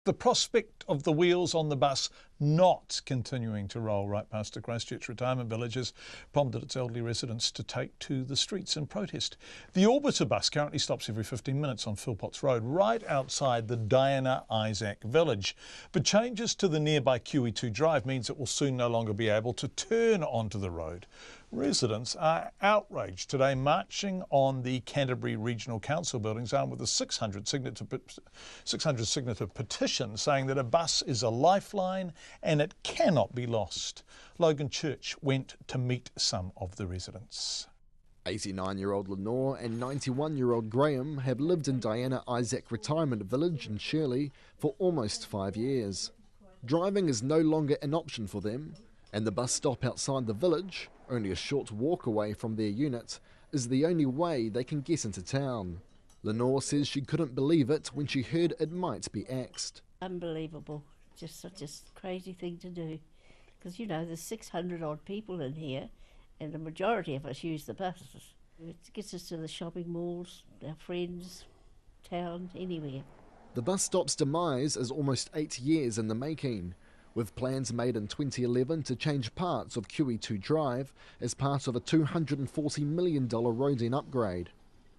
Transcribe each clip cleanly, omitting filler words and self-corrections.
The prospect of the wheels on the bus not continuing to roll right past the Christchurch retirement village has prompted its elderly residents to take to the streets in protest. The Orbiter bus currently stops every 15 minutes on Philpotts Road, right outside the Diana Isaac village. But changes to the nearby QE2 Drive means it will soon no longer be able to turn onto the road. Residents are outraged today, marching on the Canterbury Regional Council buildings armed with a 600 signature petition saying that a bus is a lifeline and it cannot be lost. Logan Church went to meet some of the residents. 89-year-old Lenore and 91-year-old Graham have lived in Diana Isaac Retirement Village in Shirley for almost 5 years. Driving is no longer an option for them, and the bus stop outside the village, only a short walk away from their unit, is the only way they can get into town. Lenore says she couldn't believe it when she heard it might be axed. Unbelievable. Just such a crazy thing to do. Because, you know, there's 600 odd people in here and the majority of us use the buses. It gets us to the shopping malls, our friends, town, anywhere. The bus stop's demise is almost 8 years in the making, with plans made in 2011 to change parts of QE2 Drive as part of a $240 million roading upgrade.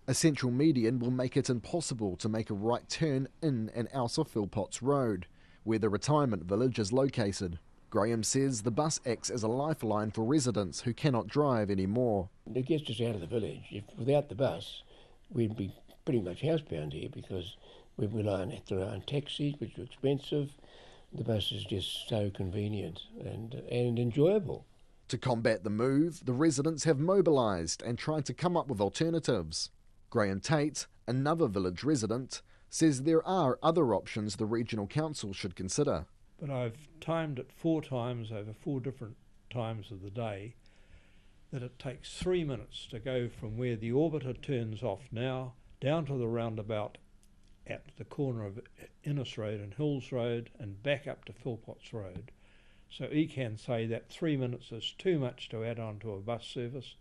A central median will make it impossible to make a right turn in and out of Philpotts Road, where the retirement village is located. Graham says the bus acts as a lifeline for residents who cannot drive anymore. It gets us out of the village. Without the bus, we'd be pretty much housebound here because we rely on our own taxis, which are expensive. The bus is just so convenient and enjoyable. To combat the move, the residents have mobilised and tried to come up with alternatives. Graham Tate, another village resident, says there are other options the Regional Council should consider. But I've timed it 4 times over 4 different times of the day that it takes 3 minutes to go from where the Orbiter turns off now down to the roundabout at the corner of Innes Road and Hills Road and back up to Philpotts Road. So he can say that 3 minutes is too much to add on to a bus service.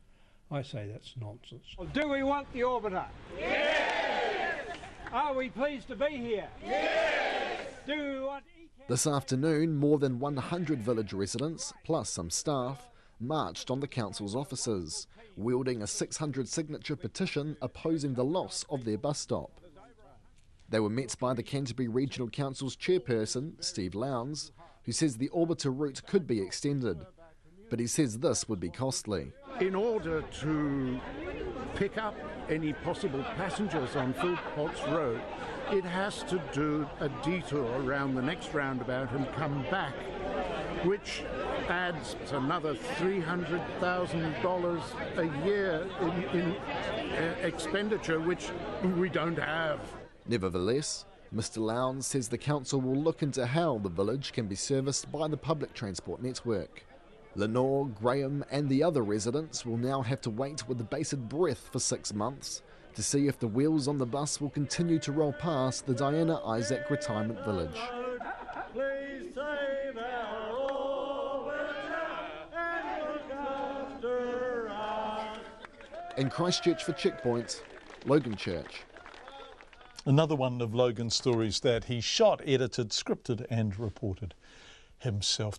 I say that's nonsense. Well, do we want the Orbiter? Yes! Are we pleased to be here? Yes! Do we want... This afternoon, more than 100 village residents, plus some staff, marched on the council's offices, wielding a 600 signature petition opposing the loss of their bus stop. They were met by the Canterbury Regional Council's chairperson, Steve Lowndes, who says the Orbiter route could be extended, but he says this would be costly. In order to pick up any possible passengers on Philpotts Road, it has to do a detour around the next roundabout and come back, which adds another $300,000 a year in expenditure, which we don't have. Nevertheless, Mr Lowndes says the council will look into how the village can be serviced by the public transport network. Lenore, Graham and the other residents will now have to wait with bated breath for 6 months to see if the wheels on the bus will continue to roll past the Diana Isaac Retirement Village. Please save our Orbiter and look after us. In Christchurch for Checkpoint, Logan Church. Another one of Logan's stories that he shot, edited, scripted and reported himself.